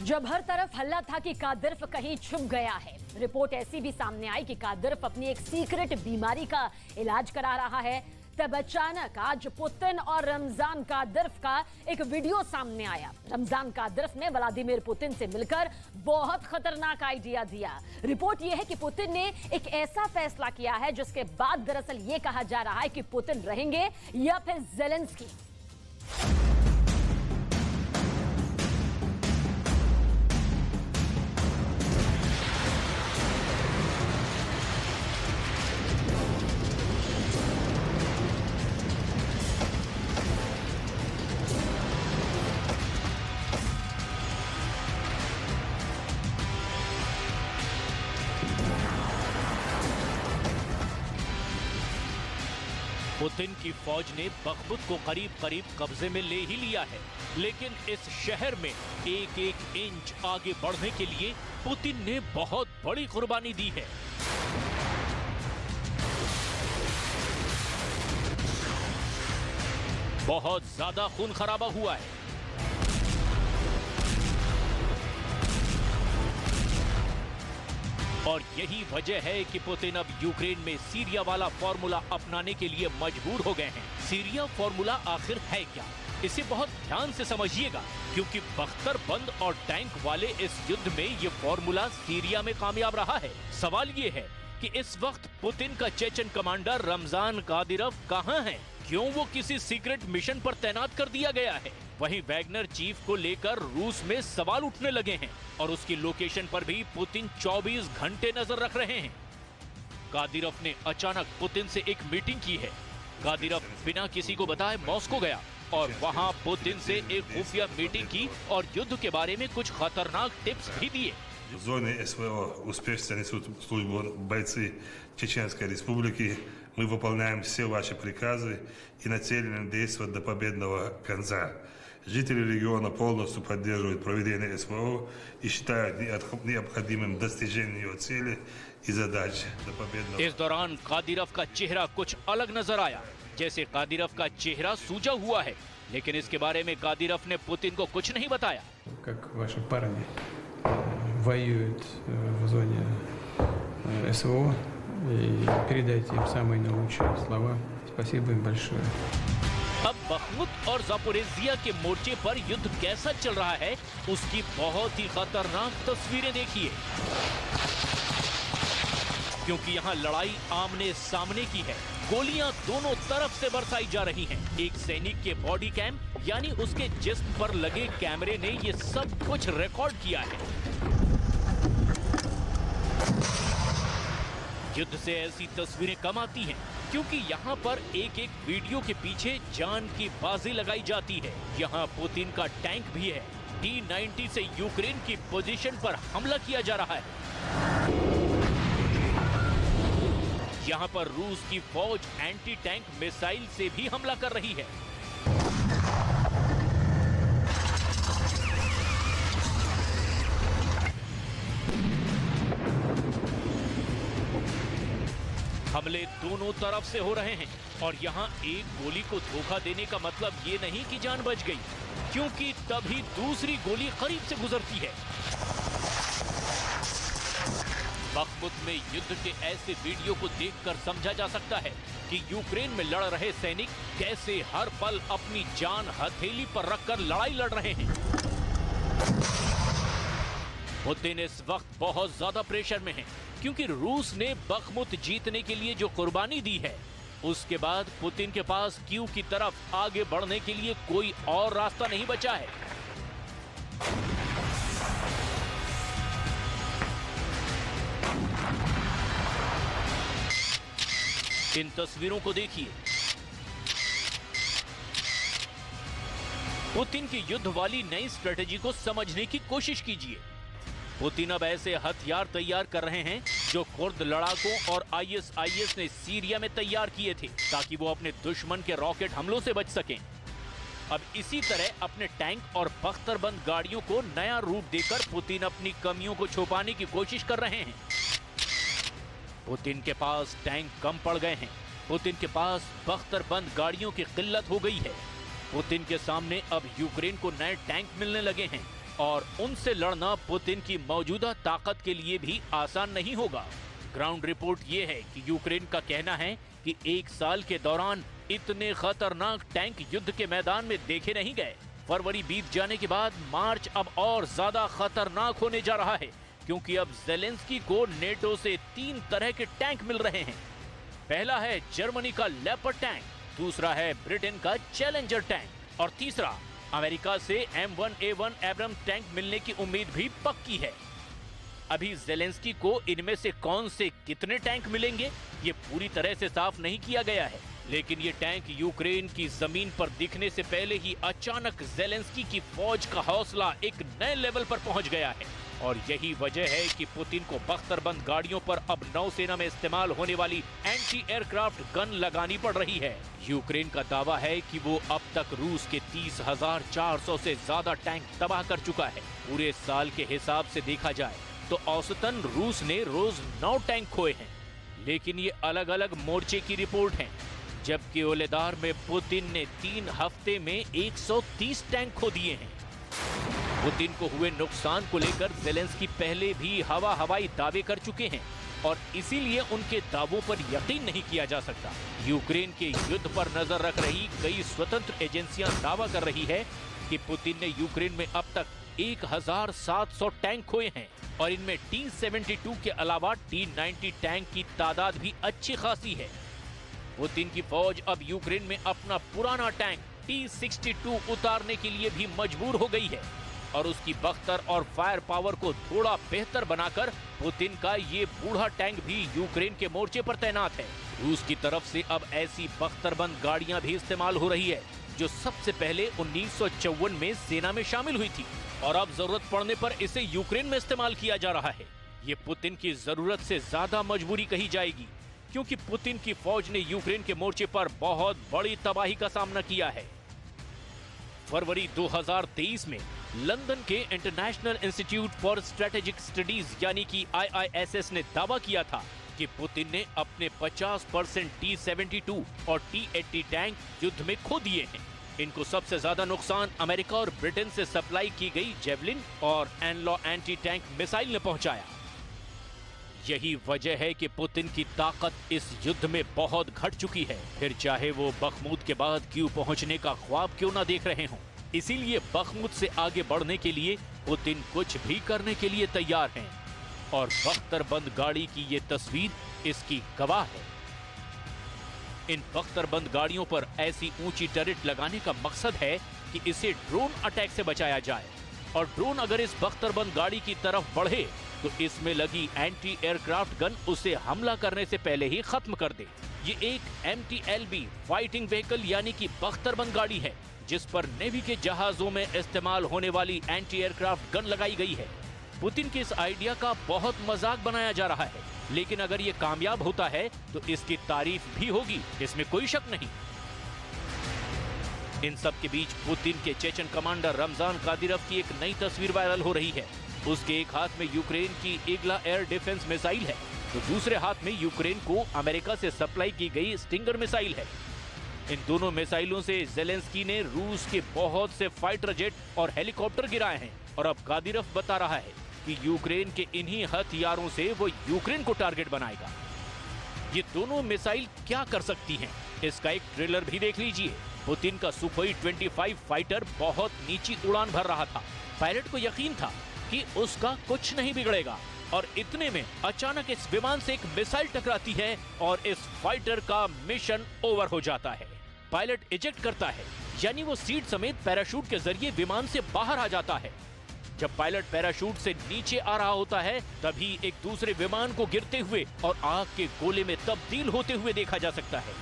जब हर तरफ हल्ला था कि कादिरोव कहीं छुप गया है, रिपोर्ट ऐसी भी सामने आई कि कादिरोव अपनी एक सीक्रेट बीमारी का इलाज करा रहा है, तब अचानक आज पुतिन और रमजान कादिरोव का एक वीडियो सामने आया। रमजान कादिरोव ने व्लादिमीर पुतिन से मिलकर बहुत खतरनाक आइडिया दिया। रिपोर्ट यह है कि पुतिन ने एक ऐसा फैसला किया है जिसके बाद दरअसल यह कहा जा रहा है कि पुतिन रहेंगे या फिर ज़ेलेंस्की। पुतिन की फौज ने बखमुत को करीब करीब कब्जे में ले ही लिया है, लेकिन इस शहर में एक एक इंच आगे बढ़ने के लिए पुतिन ने बहुत बड़ी कुर्बानी दी है। बहुत ज्यादा खून खराबा हुआ है। और यही वजह है कि पुतिन अब यूक्रेन में सीरिया वाला फॉर्मूला अपनाने के लिए मजबूर हो गए हैं। सीरिया फॉर्मूला आखिर है क्या, इसे बहुत ध्यान से समझिएगा, क्योंकि बख्तरबंद और टैंक वाले इस युद्ध में ये फॉर्मूला सीरिया में कामयाब रहा है। सवाल ये है कि इस वक्त पुतिन का चेचन कमांडर रमजान कादिरोव कहाँ है? क्यों वो किसी सीक्रेट मिशन पर तैनात कर दिया गया है? वहीं वैगनर चीफ को लेकर रूस में सवाल उठने लगे हैं और उसकी लोकेशन पर भी पुतिन 24 घंटे नजर रख रहे हैं। कादिरोव ने अचानक पुतिन से एक मीटिंग की है। कादिरोव बिना किसी को बताए मॉस्को गया और वहां पुतिन से एक खुफिया मीटिंग की और युद्ध के बारे में कुछ खतरनाक टिप्स भी दिए। В зоне СВО успешно несут службу бойцы Чеченской Республики. Мы выполняем все ваши приказы и нацелены действовать до победного конца. Жители региона полностью поддерживают проведение СВО и считают необходимым достижение ее цели и задач до победного. इस दौरान कादिरोव का चेहरा कुछ अलग नजर आया, जैसे कादिरोव का चेहरा सूजा हुआ है, लेकिन इसके बारे में कादिरोव ने पुतिन को कुछ नहीं बताया। Как ваши парни воюют в зоне СВО, и передайте им самые наилучшие слова. Спасибо им большое. अब बखमुत और जापोरिजिया के मोर्चे पर युद्ध कैसा चल रहा है, उसकी बहुत ही खतरनाक तस्वीरें देखिए, क्योंकि यहाँ लड़ाई आमने सामने की है। गोलियां दोनों तरफ से बरसाई जा रही हैं। एक सैनिक के बॉडी कैम यानी उसके जिस्म पर लगे कैमरे ने ये सब कुछ रिकॉर्ड किया है। युद्ध से ऐसी तस्वीरें कम आती हैं, क्योंकि यहाँ पर एक एक वीडियो के पीछे जान की बाजी लगाई जाती है। यहाँ पुतिन का टैंक भी है। T-90 से यूक्रेन की पोजीशन पर हमला किया जा रहा है। यहाँ पर रूस की फौज एंटी टैंक मिसाइल से भी हमला कर रही है। हमले दोनों तरफ से हो रहे हैं और यहाँ एक गोली को धोखा देने का मतलब ये नहीं कि जान बच गई, क्योंकि तभी दूसरी गोली करीब से गुजरती है। बखमुत में युद्ध के ऐसे वीडियो को देखकर समझा जा सकता है कि यूक्रेन में लड़ रहे सैनिक कैसे हर पल अपनी जान हथेली पर रखकर लड़ाई लड़ रहे हैं। पुतिन इस वक्त बहुत ज्यादा प्रेशर में है, क्योंकि रूस ने बखमुत जीतने के लिए जो कुर्बानी दी है, उसके बाद पुतिन के पास कीव की तरफ आगे बढ़ने के लिए कोई और रास्ता नहीं बचा है। इन तस्वीरों को देखिए। पुतिन की युद्ध वाली नई स्ट्रेटेजी को समझने की कोशिश कीजिए। पुतिन अब ऐसे हथियार तैयार कर रहे हैं जो कुर्द लड़ाकों और ISIS ने सीरिया में तैयार किए थे, ताकि वो अपने दुश्मन के रॉकेट हमलों से बच सकें। अब इसी तरह अपने टैंक और बख्तरबंद गाड़ियों को नया रूप देकर पुतिन अपनी कमियों को छुपाने की कोशिश कर रहे हैं। पुतिन के पास टैंक कम पड़ गए हैं। पुतिन के पास बख्तरबंद गाड़ियों की किल्लत हो गई है। पुतिन के सामने अब यूक्रेन को नए टैंक मिलने लगे हैं और उनसे लड़ना पुतिन की मौजूदा ताकत के लिए भी आसान नहीं होगा। ग्राउंड रिपोर्ट ये है कि यूक्रेन का कहना है कि 1 साल के दौरान इतने खतरनाक टैंक युद्ध के मैदान में देखे नहीं गए। फरवरी बीत जाने के बाद मार्च अब और ज्यादा खतरनाक होने जा रहा है, क्योंकि अब ज़ेलेंस्की को नेटो से 3 तरह के टैंक मिल रहे हैं। पहला है जर्मनी का लेपर्ड टैंक, दूसरा है ब्रिटेन का चैलेंजर टैंक और तीसरा अमेरिका से M1A1 एब्रम्स टैंक मिलने की उम्मीद भी पक्की है। अभी ज़ेलेंस्की को इनमें से कौन से कितने टैंक मिलेंगे ये पूरी तरह से साफ नहीं किया गया है, लेकिन ये टैंक यूक्रेन की जमीन पर दिखने से पहले ही अचानक ज़ेलेंस्की की फौज का हौसला एक नए लेवल पर पहुंच गया है। और यही वजह है कि पुतिन को बख्तरबंद गाड़ियों पर अब नौसेना में इस्तेमाल होने वाली एंटी एयरक्राफ्ट गन लगानी पड़ रही है। यूक्रेन का दावा है कि वो अब तक रूस के 30,400 से ज्यादा टैंक तबाह कर चुका है। पूरे साल के हिसाब से देखा जाए तो औसतन रूस ने रोज 9 टैंक खोए हैं, लेकिन ये अलग अलग मोर्चे की रिपोर्ट है। जबकि ओलेदार में पुतिन ने 3 हफ्ते में 130 टैंक खो दिए हैं। पुतिन को हुए नुकसान को लेकर ज़ेलेंस्की पहले भी हवाई दावे कर चुके हैं और इसीलिए उनके दावों पर यकीन नहीं किया जा सकता। यूक्रेन के युद्ध पर नजर रख रही कई स्वतंत्र एजेंसियां दावा कर रही है कि पुतिन ने यूक्रेन में अब तक 1,700 टैंक खोए हैं और इनमें T-72 के अलावा T-90 टैंक की तादाद भी अच्छी खासी है। पुतिन की फौज अब यूक्रेन में अपना पुराना टैंक T-62 उतारने के लिए भी मजबूर हो गई है और उसकी बख्तर और फायर पावर को थोड़ा बेहतर बनाकर पुतिन का ये बूढ़ा टैंक भी यूक्रेन के मोर्चे पर तैनात है। रूस की तरफ से अब ऐसी बख्तरबंद गाड़ियां भी इस्तेमाल हो रही है जो सबसे पहले 1954 में सेना में शामिल हुई थी और अब जरूरत पड़ने पर इसे यूक्रेन में इस्तेमाल किया जा रहा है। ये पुतिन की जरूरत से ज्यादा मजबूरी कही जाएगी, क्योंकि पुतिन की फौज ने यूक्रेन के मोर्चे पर बहुत बड़ी तबाही का सामना किया है। फरवरी 2023 में लंदन के international institute for strategic studies यानी कि IISS ने दावा किया था कि पुतिन ने अपने 50% T-72 और T-80 टैंक युद्ध में खो दिए हैं। इनको सबसे ज्यादा नुकसान अमेरिका और ब्रिटेन से सप्लाई की गई जेवलिन और एनलॉ एंटी टैंक मिसाइल ने पहुंचाया। यही वजह है कि पुतिन की ताकत इस युद्ध में बहुत घट चुकी है, फिर चाहे वो बखमुत के बाद कीव पहुंचने का ख्वाब क्यों ना देख रहे हों। इसीलिए बखमुत से आगे बढ़ने के लिए पुतिन कुछ भी करने के लिए तैयार हैं और बख्तरबंद गाड़ी की ये तस्वीर इसकी गवाह है। इन बख्तरबंद गाड़ियों पर ऐसी ऊंची टर्रेट लगाने का मकसद है कि इसे ड्रोन अटैक से बचाया जाए और ड्रोन अगर इस बख्तरबंद गाड़ी की तरफ बढ़े तो इसमें लगी एंटी एयरक्राफ्ट गन उसे हमला करने से पहले ही खत्म कर दे। ये एक MTLB फाइटिंग व्हीकल यानी कि बख्तरबंद गाड़ी है जिस पर नेवी के जहाजों में इस्तेमाल होने वाली एंटी एयरक्राफ्ट गन लगाई गई है। पुतिन के इस आइडिया का बहुत मजाक बनाया जा रहा है, लेकिन अगर ये कामयाब होता है तो इसकी तारीफ भी होगी, इसमें कोई शक नहीं। इन सब के बीच पुतिन के चेचन कमांडर रमजान कादिरोव की एक नई तस्वीर वायरल हो रही है। उसके एक हाथ में यूक्रेन की ईगला एयर डिफेंस मिसाइल है तो दूसरे हाथ में यूक्रेन को अमेरिका से सप्लाई की गई स्टिंगर मिसाइल है। इन दोनों मिसाइलों से ज़ेलेंस्की ने रूस के बहुत से फाइटर जेट और हेलीकॉप्टर गिराए हैं और अब कादिरोव बता रहा है कि यूक्रेन के इन्हीं हथियारों से वो यूक्रेन को टारगेट बनाएगा। ये दोनों मिसाइल क्या कर सकती हैं, इसका एक ट्रेलर भी देख लीजिए। पुतिन का सुखोई 25 फाइटर बहुत नीची उड़ान भर रहा था। पायलट को यकीन था कि उसका कुछ नहीं बिगड़ेगा और इतने में अचानक इस विमान से एक मिसाइल टकराती है और इस फाइटर का मिशन ओवर हो जाता है। पायलट इजेक्ट करता है, यानी वो सीट समेत पैराशूट के जरिए विमान से बाहर आ जाता है। जब पायलट पैराशूट से नीचे आ रहा होता है तभी एक दूसरे विमान को गिरते हुए और आग के गोले में तब्दील होते हुए देखा जा सकता है।